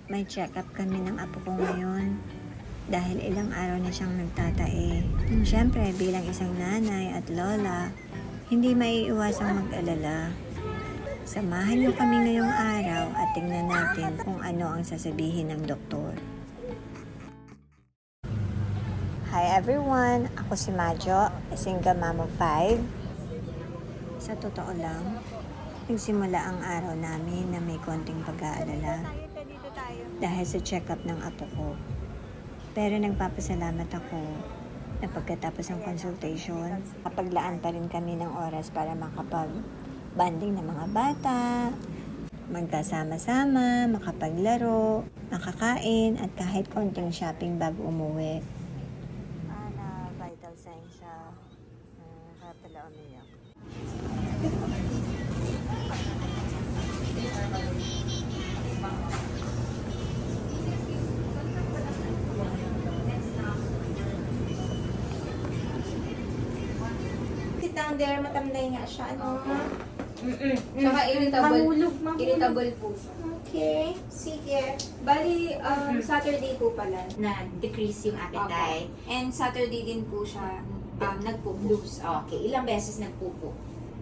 May check-up kami ng apo ko ngayon. Dahil ilang araw na siyang nagtatae. Siyempre, bilang isang nanay at lola, hindi maiiwasang mag-alala. Samahan niyo kami ngayong araw at tingnan natin kung ano ang sasabihin ng doktor. Hi everyone! Ako si Majo, a single mom of 5. Sa totoo lang, nagsimula ang araw namin na may konting pag-aalala dahil sa check-up ng apo ko. Pero nagpapasalamat ako na pagkatapos ng consultation, kapaglaan pa rin kami ng oras para makapag-banding ng mga bata, magkasama-sama, makapaglaro, makakain, at kahit konting shopping bago umuwi. Na vital sign siya. Kaya pala umiyak. Sit down there, matamlay nga siya, ano? Saka Mahulog. irritable po siya. Okay, sige. Bali, Saturday po pala. Na-decrease yung appetite. And Saturday din po siya nagpupo. Loose. Okay. Ilang beses nagpupo?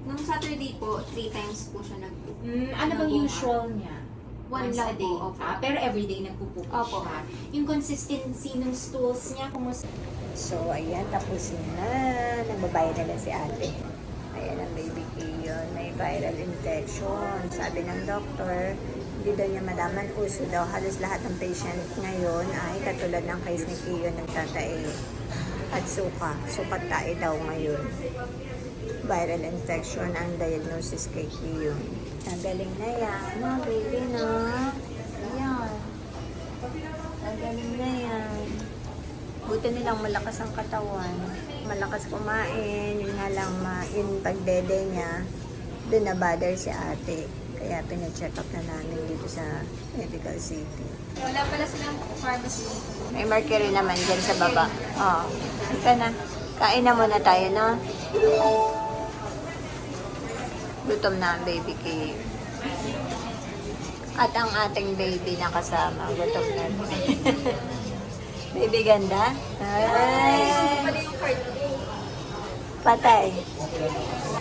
Nung Saturday po, 3 times po siya nagpupo. Ano bang usual niya? One Once lang a day. po, opo. Pero everyday nagpupo Opo. siya. Yung consistency ng stools niya, kumusta? So, ayan, tapos na. Nagbabayad na lang si ate. Ayan ang baby Kiyon. May viral infection. Sabi ng doktor, hindi daw niya malaman. Uso daw. Halos lahat ng patient ngayon ay katulad ng case ni Kiyon nagtatae. At suka. Sukat tae daw ngayon. Viral infection ang diagnosis kay Kiyon. Nagaling na yan. No, baby, no? Ayan. Nagaling na yan. Buti nilang malakas ang katawan. Malakas kumain. Yun nga lang, yung pagdede niya, doon na-bother si ate. Kaya pina-check up na namin dito sa Medical City. Wala pala silang pharmacy. May mercury naman dyan sa baba. Oo. Ika na. Kain na muna tayo, no? Gutom na ang baby Kay. At ang ating baby na kasama. Gutom na. Baby ganda? Ay! Pala yung card ko. Patay.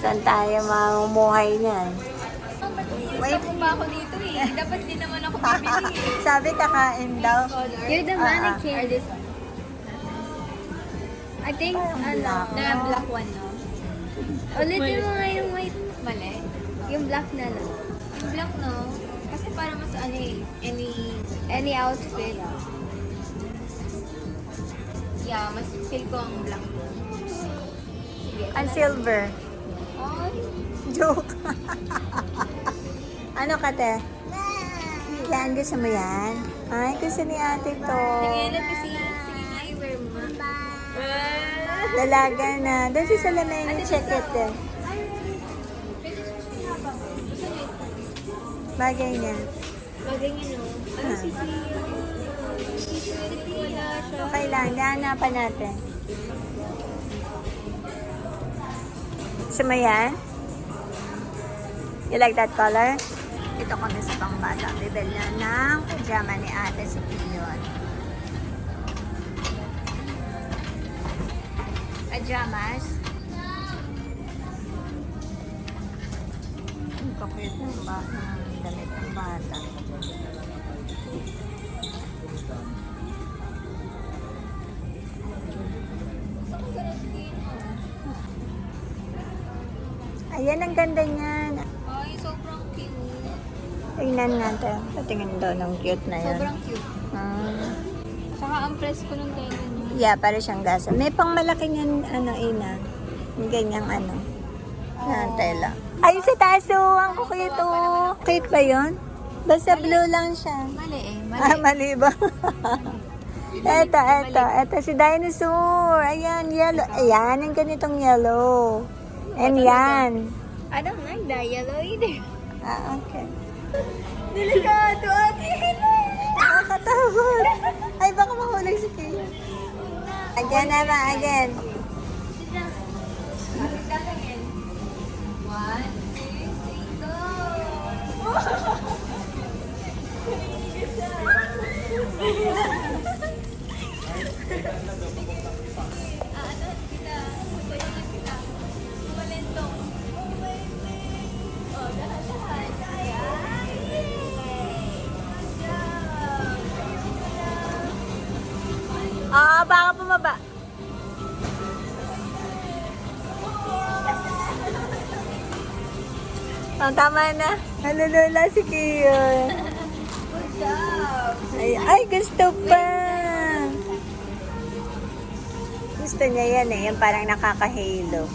Saan tayo mamumuhay niyan? Wait. Gusto pa ako dito eh. Dapat din naman ako bibili. Sabi kakain daw. You're the mannequin. Or this I think, black. na black one, no? ulitin mo nga yung white. Mali. Yung black na lang. Yung black, no? Kasi para mas ano eh, Any outfit. yeah, mas feel ko ang black. Sige. Ang silver. Ay, Joke. Ano ka, te? Yan, gusto mo yan? Ay, gusto ni ate to. tingnan kasi. Sige nga, i-wear mo. Dalaga na. Doon si Salamin, check it din. Bagay niya. Bagay niya, no? Ano si Gia? Wala siya. Okay lang, hanapan natin. Gusto mo yan? You like that color? Ito kami sa pangbata. Bibel na ng pajama ni ate si Kiyon. Pajamas. Ang kapit ng damit ng bata. Ayan, ang ganda niyan. Ay, sobrang cute. Tingnan natin. Patingin daw ng cute na yan. Sobrang cute. Ah. Saka ang presko ng tenga niya. Yeah, para siyang gasa. May pang malaki niyan, ina. Yung ganyang na tela. Ay, si Taso! Ang cute oh. Cute ba yun? Basta blue lang siya. Mali eh. Ah, mali ba? Eto si Dinosaur. Ayan, yellow. Ayan, ang ganitong yellow. And yan. I don't like that yellow either. Ah, okay. Delikado, ate. Nakakatakot. Ay, baka mahulog si Kaya. Again, Emma, again. One, two, three, go! Ano, kita. Subayan kita. Malentong. Oh, dahan-dahan. Ayan. Good job. Ah, baka bumaba. Oh, tama na. Nalulula si Kiyon. Good job. Ay, gusto pa. Gusto niya yan eh. Yung parang nakaka-halo.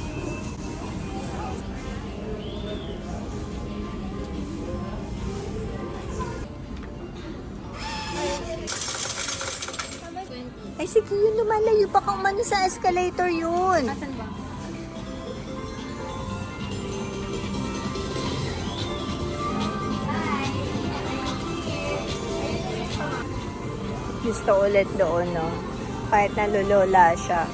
Ay, si Kiyon lumalayo pa kung mano sa escalator yun. Asan ba? Gusto ulit doon, no? Kahit nalulula siya.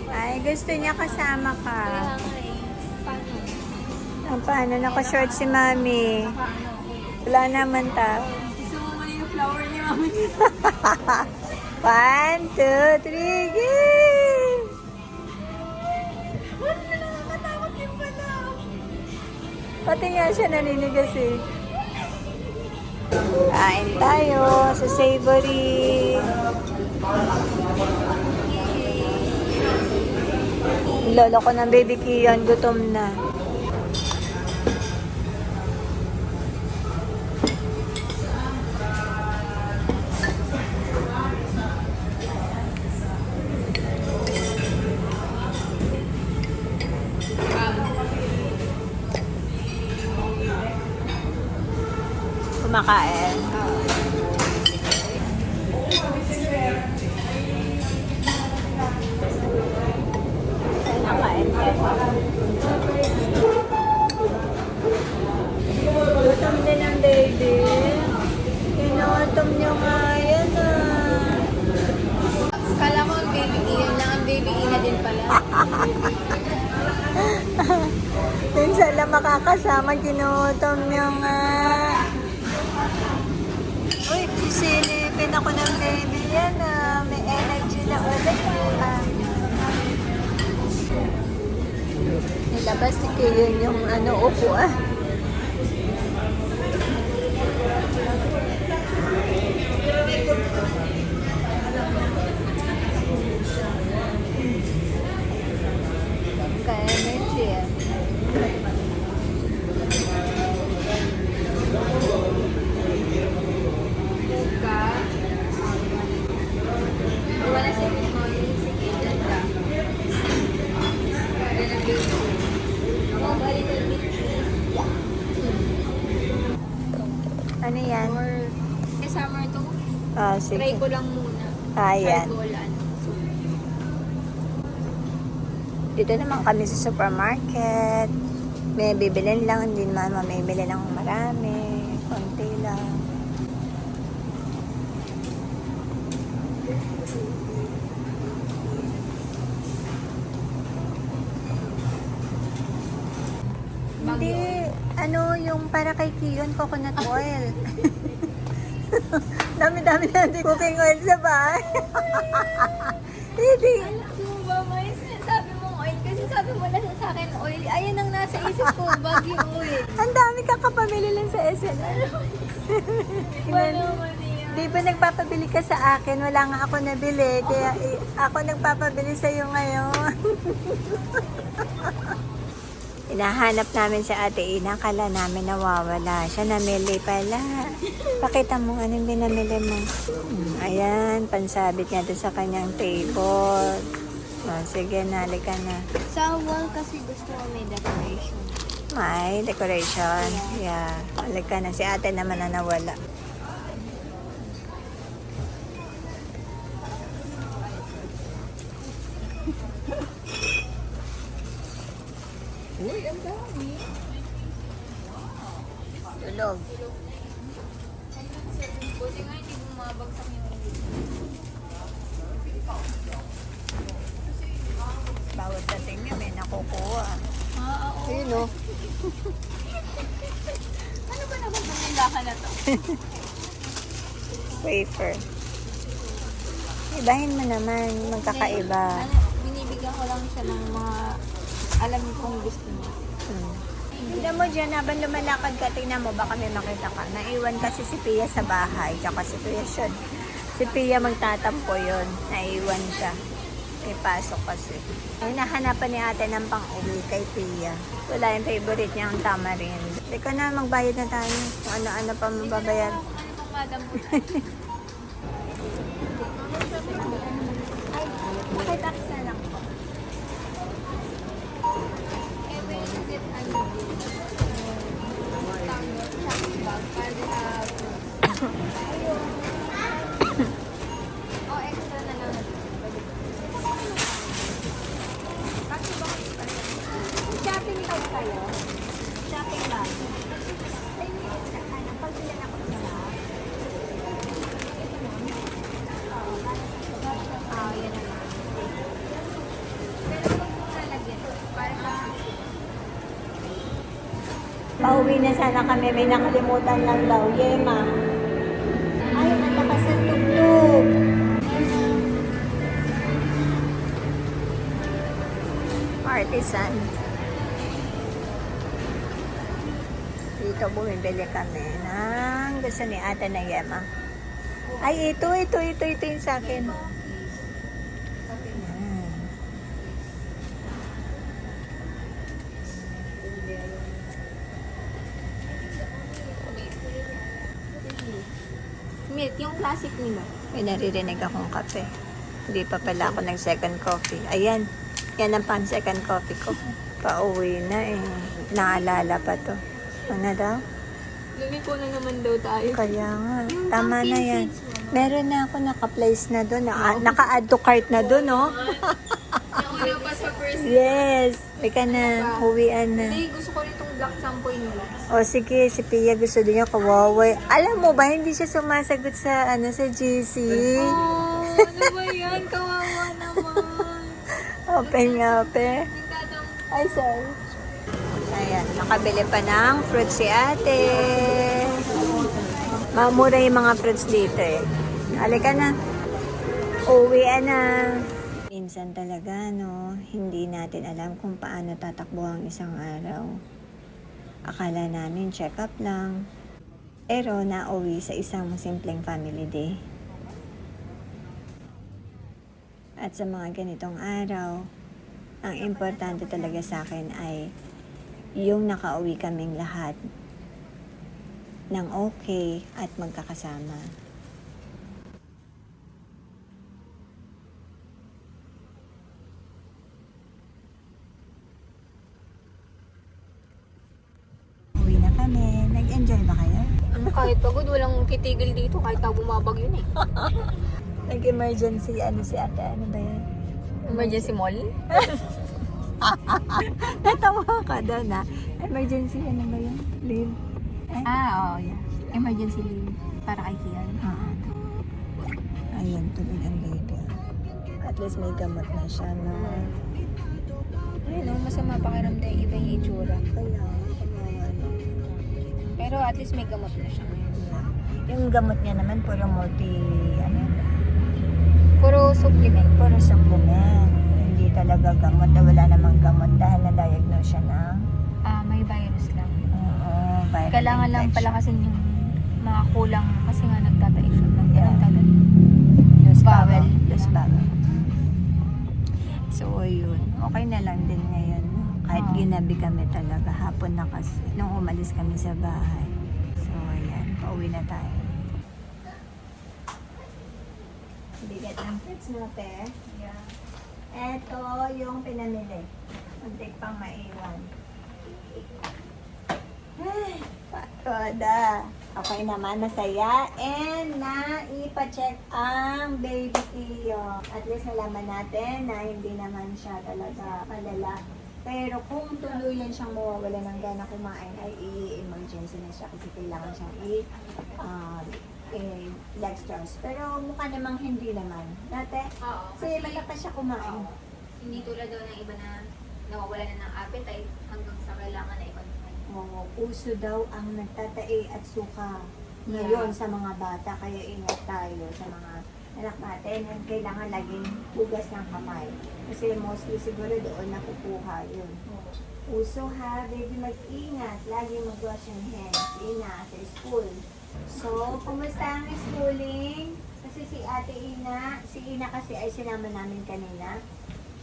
Ay, gusto niya kasama ka. Kaya nga eh. Paano? Paano? Naka-short si Mami. Wala naman ta. Gusto mo mali yung flower ni Mami. 1, 2, 3, game! Nakakatakot din pala. Pati nga siya naninigas eh. Kain tayo sa Savory. Lolo ko ng baby Kiyon, gutom na. Kumakain. Nakain ka. Gutom din ang baby. Kinutom niyo nga yan ah. Kala ko ang baby iyon lang, ang baby ina din pala. Minsan lang makakasama, kinutom niyo nga. Uy, sisilipin ako ng baby yan ah. May energy na ulit ah. Nilabas ni Kiyon yung upo ah. Kaya energy ah. Wala si Mami, si Kidan ka. Then ang baby. Oh, a little bit. Ano yan? Or, eh, summer to. Ah, Try sige. ko lang muna. Ayan. Argolan. Dito naman kami sa supermarket. May bibilin lang, hindi naman mamibili ng marami. Konti lang. Hindi, yung para kay Kiyon, coconut oil. Dami-dami natin cooking oil sa bahay. Hindi. Alam mo ba, may sinasabi mong oil? Kasi sabi mo na sa akin oil. Ayan ang nasa isip ko, bagyo oil. Ang dami kang kapamili lang sa SNL. Wala man yan. Di ba nagpapabili ka sa akin? Wala nga ako nabili. Kaya ako nagpapabili sa iyo ngayon. Hinahanap namin si Ate Ina. Kala namin nawawala. Siya namili pala. Pakita mo anong binamili mo. Ayan, pansabit niya doon sa kanyang table. Sige, nalika na. Sa wall kasi gusto ko may decoration. May decoration. Yeah. Halika na. Si ate naman na nawala. Uy, ang dami. Tulog. Buti nga hindi bumabagsak yung Bawat dating niya may nakukuha. oo. Ayun o. Ano ba naman yung laka na to? wafer. Ibahin mo naman, magkakaiba. Ano, binibigyan ko lang siya ng mga alam kong gusto niya. Tignan mo dyan, habang lumalakad ka, tingnan mo, baka may makita ka. Naiwan kasi si Pia sa bahay, tsaka si Pia siya. Si Pia magtatampo yun, naiwan siya. May pasok kasi. Ay, nahanapan ni ate ng pang-uwi kay Pia. Wala yung favorite niya, ang tamarind. Teka na, magbayad na tayo. Kung ano-ano pa mababayad. Ano pang madam po? Ay, pakitax na lang po. Eh, when you get ano, shopping bag, para oh, extra na lang. Shopping bag kayo? Shopping bag. Ay, ano, pag sila na ko sa Yan na lang. Pero huwag mo nalagyan. Para sa Pauwi na sana kami, may nakalimutan lang daw. Yema. Ay, ang lakas ng tugtog. Artisan. Dito bumibili kami ng gusto ni ate na Yema. Ay, ito yung sa akin. Ayan. Milk, yung classic nila. May naririnig akong kape. Hindi pa pala ako ng second coffee. Ayan. Yan ang pan second coffee ko. Pauwi na eh. Naalala pa to. Ano daw? Lumiko na naman daw tayo. Kaya nga. Tama na yan. Meron na ako naka-place na doon. Naka-add to cart na doon, oh. Nauna pa sa first. Yes. Ika na. Uwian na. Hindi, gusto ko rin itong black sampoy nila. O sige, si Pia gusto din niya kawaway. Alam mo ba, hindi siya sumasagot sa sa GC. Oh, ano ba yan? Kawawa naman. Open nga, pe. Nagdadam. Ay, sorry. Ayan, nakabili pa ng fruits si ate. Mamura yung mga fruits dito eh. Halika na. Uwian na. Minsan talaga, no, hindi natin alam kung paano tatakbo ang isang araw. Akala namin check-up lang. Pero nauwi sa isang simpleng family day. At sa mga ganitong araw, ang importante talaga sa akin ay yung nakauwi kaming lahat ng okay at magkakasama. Uwi na kami. Nag-enjoy ba kayo? Ano, kahit pagod, walang titigil dito kahit na bumabag yun eh. Nag-emergency si ate. Ano ba yun? Emergency mall? Natawa ka doon Emergency, ano ba yun? Leave? Oo, yeah. Emergency leave para kay Kian. Ayun, tuloy ang baby. At least may gamot na siya, no? Ayun, masama pakiramdam yung iba yung itsura. Kaya, kawawa na. Pero at least may gamot na siya ngayon. Yung gamot niya naman, puro Puro supplement. puro supplement. Hindi talaga gamot. Wala namang gamot dahil na-diagnose siya ng May virus lang. viral Kailangan lang infection. palakasin yung mga kulang kasi nga nagtatay siya. Anong tawag? Loose Bowel. bowel. Loose bowel. So, yun. Okay na lang din ngayon. Kahit ginabi kami talaga. Hapon na kasi. Nung umalis kami sa bahay. So, ayan. Pauwi na tayo. Bigat ng fruits mo, te. Yeah. Eto yung pinamili. Muntik pang maiwan. Ay, patoda. Okay naman, masaya. And naipa-check ang baby Tio. At least nalaman natin na hindi naman siya talaga malala. Pero kung tuluyan siyang mawawala ng gana kumain, ay i-emergency na siya kasi kailangan siyang dextrose. Pero mukha namang hindi naman. Dati, Oo. kasi malakas siya kumain. Hindi tulad daw ng iba na nawawala na ng appetite hanggang sa kailangan na ibang Oo, puso daw ang nagtatae at suka. ngayon sa mga bata. Kaya ingat tayo sa mga anak natin. And kailangan laging hugas ng kamay. Kasi mostly siguro doon nakukuha yun. Uso ha, baby, mag-ingat. Lagi mag-wash yung hands. Ina, sa school. So, kumusta ang schooling? Kasi si Ate Ina, si Ina kasi ay sinama namin kanina.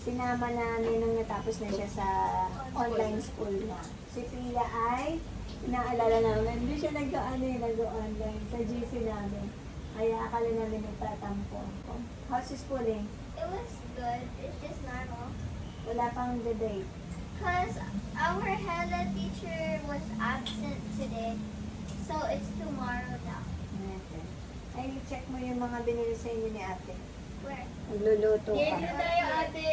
Sinama namin nung natapos na siya sa online school na. Si Pia ay, inaalala namin, hindi siya nag-online sa GC namin. Kaya akala namin nagtatampo. How's schooling? It was good. It's just normal. Wala pang the date. Because our head teacher was absent today. So it's tomorrow now. Okay. Ay, check mo yung mga binili sa inyo ni ate. Where? Magluluto ka. tayo ate.